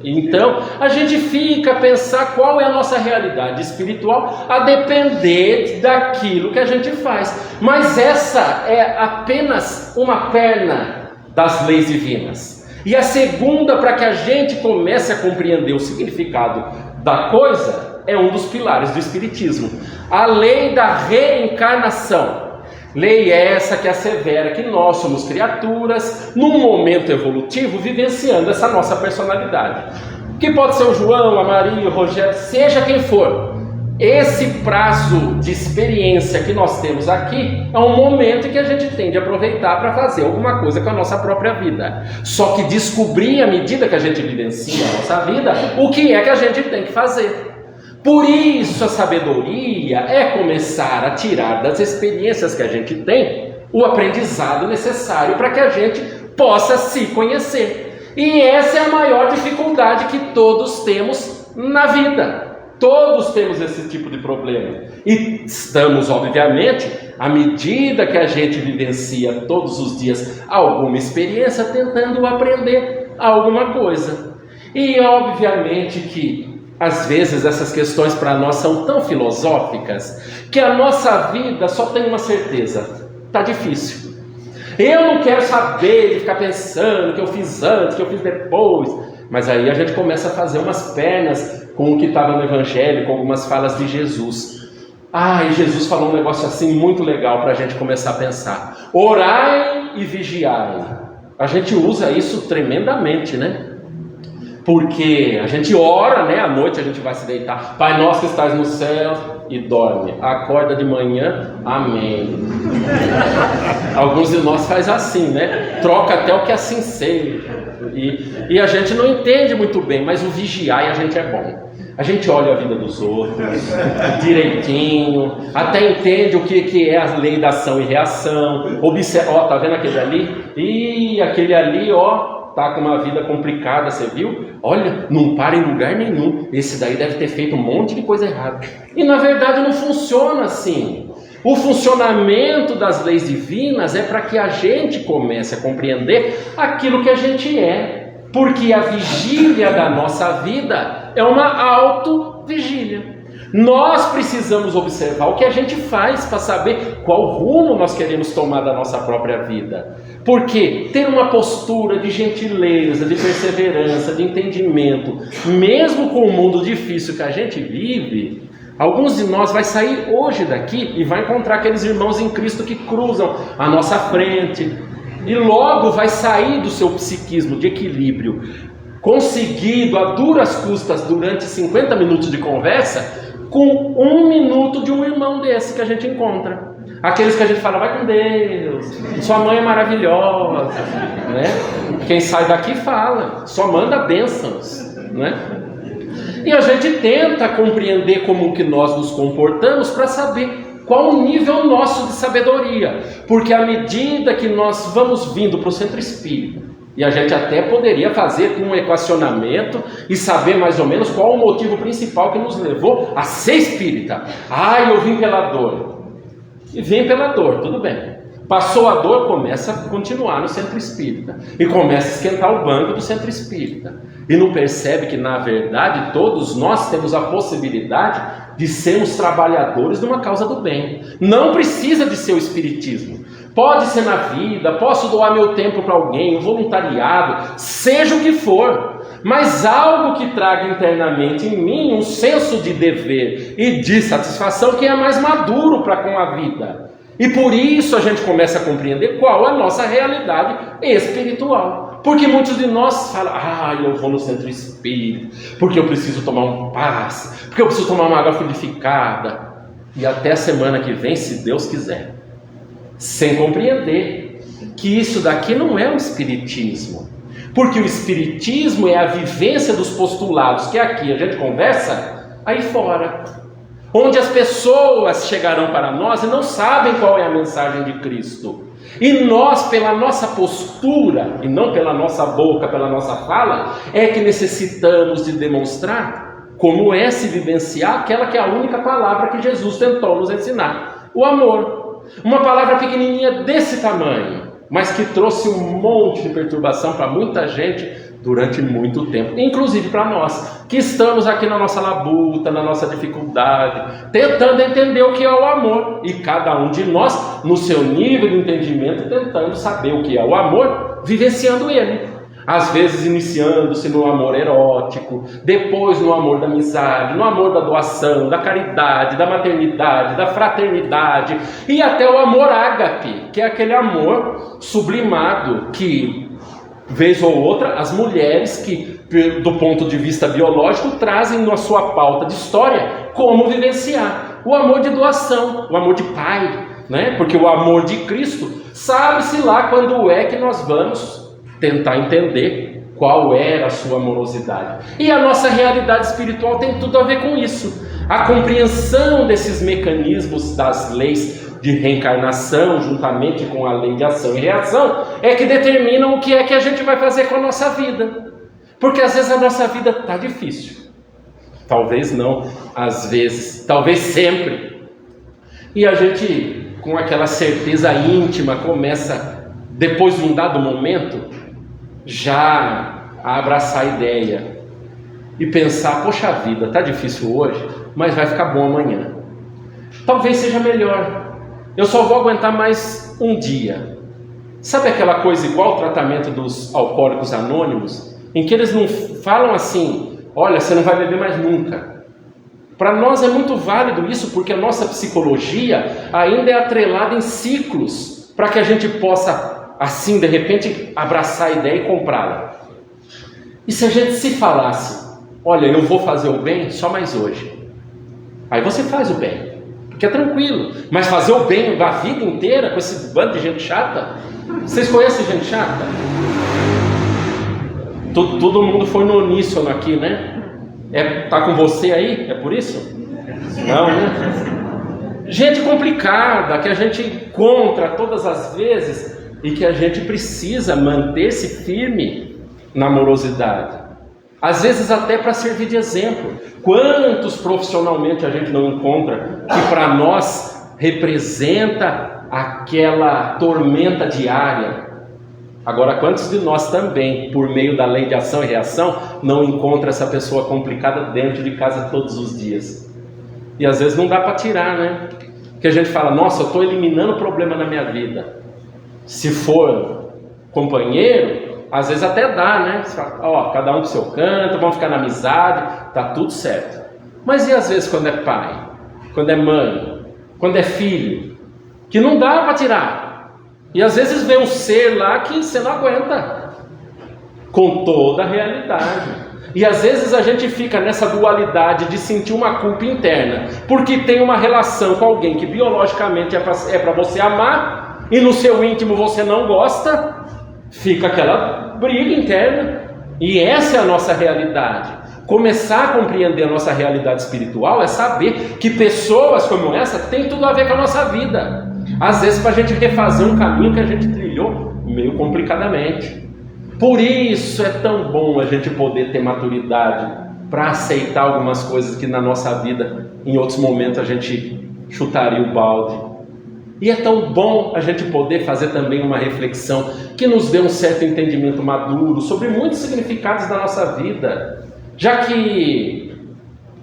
Então, a gente fica a pensar qual é a nossa realidade espiritual a depender daquilo que a gente faz. Mas essa é apenas uma perna das leis divinas. E a segunda, para que a gente comece a compreender o significado da coisa, é um dos pilares do Espiritismo. A lei da reencarnação. Lei essa que assevera que nós somos criaturas, num momento evolutivo, vivenciando essa nossa personalidade. Que pode ser o João, a Maria, o Rogério, seja quem for. Esse prazo de experiência que nós temos aqui é um momento que a gente tem de aproveitar para fazer alguma coisa com a nossa própria vida. Só que descobrir, à medida que a gente vivencia a nossa vida, o que é que a gente tem que fazer. Por isso a sabedoria é começar a tirar das experiências que a gente tem o aprendizado necessário para que a gente possa se conhecer. E essa é a maior dificuldade que todos temos na vida. Todos temos esse tipo de problema. E estamos, obviamente, à medida que a gente vivencia todos os dias alguma experiência, tentando aprender alguma coisa. E obviamente que às vezes essas questões para nós são tão filosóficas que a nossa vida só tem uma certeza: está difícil. Eu não quero saber de ficar pensando o que eu fiz antes, o que eu fiz depois. Mas aí a gente começa a fazer umas pernas com o que estava no Evangelho, com algumas falas de Jesus. E Jesus falou um negócio assim muito legal para a gente começar a pensar: orai e vigiai. A gente usa isso tremendamente, né? Porque a gente ora, né? À noite a gente vai se deitar. Pai nosso que estás no céu, e dorme. Acorda de manhã, amém. Alguns de nós faz assim, né? Troca até o que assim seja. E a gente não entende muito bem, mas o vigiar a gente é bom. A gente olha a vida dos outros direitinho, até entende o que é a lei da ação e reação. Observa, tá vendo aquele ali? Aquele ali, tá com uma vida complicada, você viu? Olha, não para em lugar nenhum. Esse daí deve ter feito um monte de coisa errada. E na verdade não funciona assim. O funcionamento das leis divinas é para que a gente comece a compreender aquilo que a gente é. Porque a vigília da nossa vida é uma auto-vigília. Nós precisamos observar o que a gente faz para saber qual rumo nós queremos tomar da nossa própria vida. Porque ter uma postura de gentileza, de perseverança, de entendimento, mesmo com o mundo difícil que a gente vive, alguns de nós vai sair hoje daqui e vai encontrar aqueles irmãos em Cristo que cruzam a nossa frente. e logo vai sair do seu psiquismo de equilíbrio, conseguido a duras custas durante 50 minutos de conversa, com 1 minuto de um irmão desse que a gente encontra. Aqueles que a gente fala, vai com Deus, sua mãe é maravilhosa, né? Quem sai daqui fala, só manda bênçãos, né? E a gente tenta compreender como que nós nos comportamos para saber qual o nível nosso de sabedoria, porque à medida que nós vamos vindo para o centro espírita, e a gente até poderia fazer com um equacionamento e saber mais ou menos qual o motivo principal que nos levou a ser espírita. Eu vim pela dor. E vem pela dor, tudo bem. Passou a dor, começa a continuar no centro espírita. E começa a esquentar o banco do centro espírita. E não percebe que, na verdade, todos nós temos a possibilidade de sermos trabalhadores de uma causa do bem. Não precisa de ser o espiritismo. Pode ser na vida, posso doar meu tempo para alguém, um voluntariado, seja o que for. Mas algo que traga internamente em mim um senso de dever e de satisfação que é mais maduro para com a vida. E por isso a gente começa a compreender qual é a nossa realidade espiritual. Porque muitos de nós falam, eu vou no centro espírita, porque eu preciso tomar um passe, porque eu preciso tomar uma água fluidificada. E até a semana que vem, se Deus quiser. Sem compreender que isso daqui não é um espiritismo. Porque o espiritismo é a vivência dos postulados que aqui a gente conversa aí fora, onde as pessoas chegarão para nós e não sabem qual é a mensagem de Cristo. E nós, pela nossa postura, e não pela nossa boca, pela nossa fala, é que necessitamos de demonstrar como é se vivenciar aquela que é a única palavra que Jesus tentou nos ensinar: o amor. Uma palavra pequenininha desse tamanho, mas que trouxe um monte de perturbação para muita gente durante muito tempo, inclusive para nós, que estamos aqui na nossa labuta, na nossa dificuldade, tentando entender o que é o amor, e cada um de nós, no seu nível de entendimento, tentando saber o que é o amor, vivenciando ele. Às vezes iniciando-se no amor erótico, depois no amor da amizade, no amor da doação, da caridade, da maternidade, da fraternidade, e até o amor ágape, que é aquele amor sublimado que, vez ou outra, as mulheres que, do ponto de vista biológico, trazem na sua pauta de história como vivenciar. O amor de doação, o amor de pai, né? Porque o amor de Cristo, sabe-se lá quando é que nós vamos tentar entender qual era a sua amorosidade. E a nossa realidade espiritual tem tudo a ver com isso. A compreensão desses mecanismos das leis de reencarnação, juntamente com a lei de ação e reação, é que determinam o que é que a gente vai fazer com a nossa vida. Porque às vezes a nossa vida está difícil. Talvez não, às vezes, talvez sempre. E a gente, com aquela certeza íntima, começa, depois de um dado momento, já a abraçar a ideia e pensar, poxa vida, está difícil hoje, mas vai ficar bom amanhã. Talvez seja melhor. Eu só vou aguentar mais um dia. Sabe aquela coisa igual o tratamento dos alcoólicos anônimos, em que eles não falam assim, olha, você não vai beber mais nunca. Para nós é muito válido isso, porque a nossa psicologia ainda é atrelada em ciclos, para que a gente possa, assim, de repente, abraçar a ideia e comprá-la. E se a gente se falasse, olha, eu vou fazer o bem só mais hoje. Aí você faz o bem, porque é tranquilo. Mas fazer o bem a vida inteira com esse bando de gente chata? Vocês conhecem gente chata? Todo mundo foi no uníssono aqui, né? Tá com você aí? É por isso? Não, né? Gente complicada, que a gente encontra todas as vezes e que a gente precisa manter-se firme na amorosidade. Às vezes até para servir de exemplo. Quantos profissionalmente a gente não encontra que para nós representa aquela tormenta diária? Agora, quantos de nós também, por meio da lei de ação e reação, não encontra essa pessoa complicada dentro de casa todos os dias? E às vezes não dá para tirar, né? Porque a gente fala, nossa, eu estou eliminando o problema na minha vida. Se for companheiro, às vezes até dá, né? Você fala, ó, cada um pro seu canto, vamos ficar na amizade, tá tudo certo. Mas e às vezes quando é pai, quando é mãe, quando é filho, que não dá para tirar? E às vezes vê um ser lá que você não aguenta, com toda a realidade. E às vezes a gente fica nessa dualidade de sentir uma culpa interna, porque tem uma relação com alguém que biologicamente é para você amar, e no seu íntimo você não gosta, fica aquela briga interna. E essa é a nossa realidade. Começar a compreender a nossa realidade espiritual é saber que pessoas como essa têm tudo a ver com a nossa vida. Às vezes para a gente refazer um caminho que a gente trilhou meio complicadamente. Por isso é tão bom a gente poder ter maturidade para aceitar algumas coisas que na nossa vida, em outros momentos, a gente chutaria o balde. E é tão bom a gente poder fazer também uma reflexão que nos dê um certo entendimento maduro sobre muitos significados da nossa vida. Já que,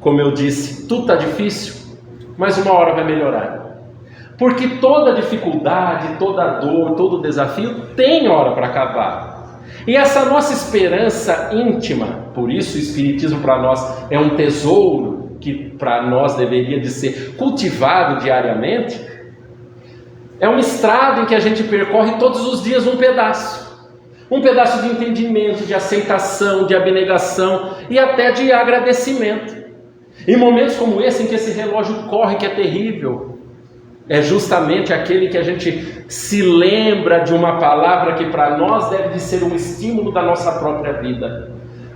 como eu disse, tudo está difícil, mas uma hora vai melhorar. Porque toda dificuldade, toda dor, todo desafio tem hora para acabar. E essa nossa esperança íntima, por isso o Espiritismo para nós é um tesouro que para nós deveria de ser cultivado diariamente, é uma estrada em que a gente percorre todos os dias um pedaço de entendimento, de aceitação, de abnegação e até de agradecimento. Em momentos como esse em que esse relógio corre, que é terrível, é justamente aquele que a gente se lembra de uma palavra que para nós deve de ser um estímulo da nossa própria vida: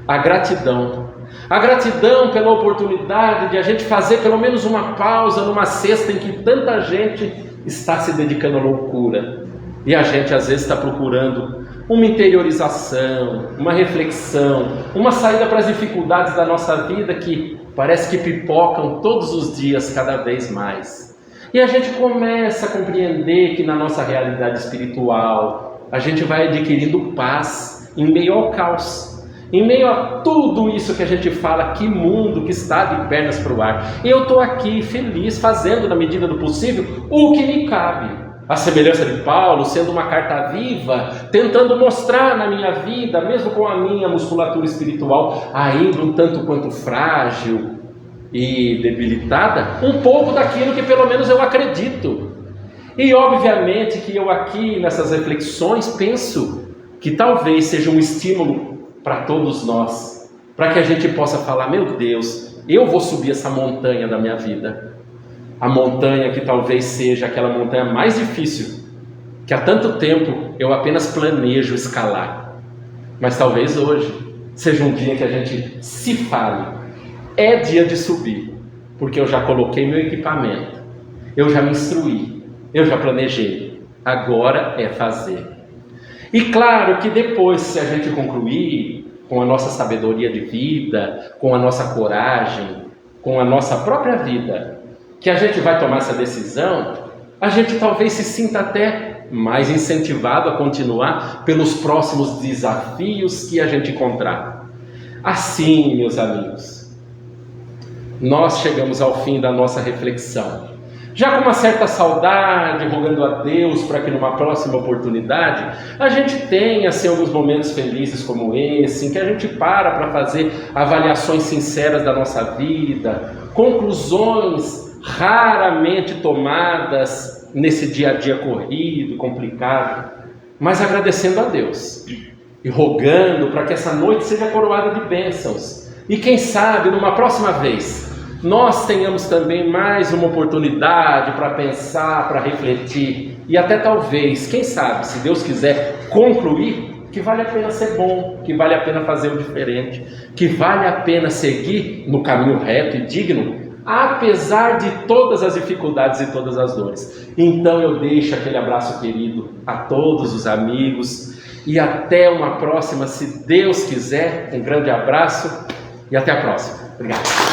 a gratidão. A gratidão pela oportunidade de a gente fazer pelo menos uma pausa numa sexta em que tanta gente está se dedicando à loucura. E a gente às vezes está procurando uma interiorização, uma reflexão, uma saída para as dificuldades da nossa vida que parece que pipocam todos os dias cada vez mais. E a gente começa a compreender que na nossa realidade espiritual a gente vai adquirindo paz em meio ao caos, em meio a tudo isso que a gente fala, que mundo que está de pernas para o ar. Eu estou aqui feliz, fazendo na medida do possível o que me cabe. A semelhança de Paulo, sendo uma carta viva, tentando mostrar na minha vida, mesmo com a minha musculatura espiritual ainda um tanto quanto frágil e debilitada, um pouco daquilo que pelo menos eu acredito. E obviamente que eu aqui nessas reflexões penso que talvez seja um estímulo para todos nós, para que a gente possa falar: meu Deus, eu vou subir essa montanha da minha vida. A montanha que talvez seja aquela montanha mais difícil, que há tanto tempo eu apenas planejo escalar. Mas talvez hoje seja um dia que a gente se fale: é dia de subir, porque eu já coloquei meu equipamento, eu já me instruí, eu já planejei, agora é fazer. E claro que depois, se a gente concluir com a nossa sabedoria de vida, com a nossa coragem, com a nossa própria vida, que a gente vai tomar essa decisão, a gente talvez se sinta até mais incentivado a continuar pelos próximos desafios que a gente encontrar. Assim, meus amigos, nós chegamos ao fim da nossa reflexão, já com uma certa saudade, rogando a Deus para que numa próxima oportunidade a gente tenha assim, alguns momentos felizes como esse, em que a gente para fazer avaliações sinceras da nossa vida, conclusões raramente tomadas nesse dia a dia corrido, complicado, mas agradecendo a Deus e rogando para que essa noite seja coroada de bênçãos. E quem sabe numa próxima vez nós tenhamos também mais uma oportunidade para pensar, para refletir e até talvez, quem sabe, se Deus quiser, concluir que vale a pena ser bom, que vale a pena fazer o diferente, que vale a pena seguir no caminho reto e digno, apesar de todas as dificuldades e todas as dores. Então eu deixo aquele abraço querido a todos os amigos e até uma próxima, se Deus quiser. Um grande abraço e até a próxima. Obrigado.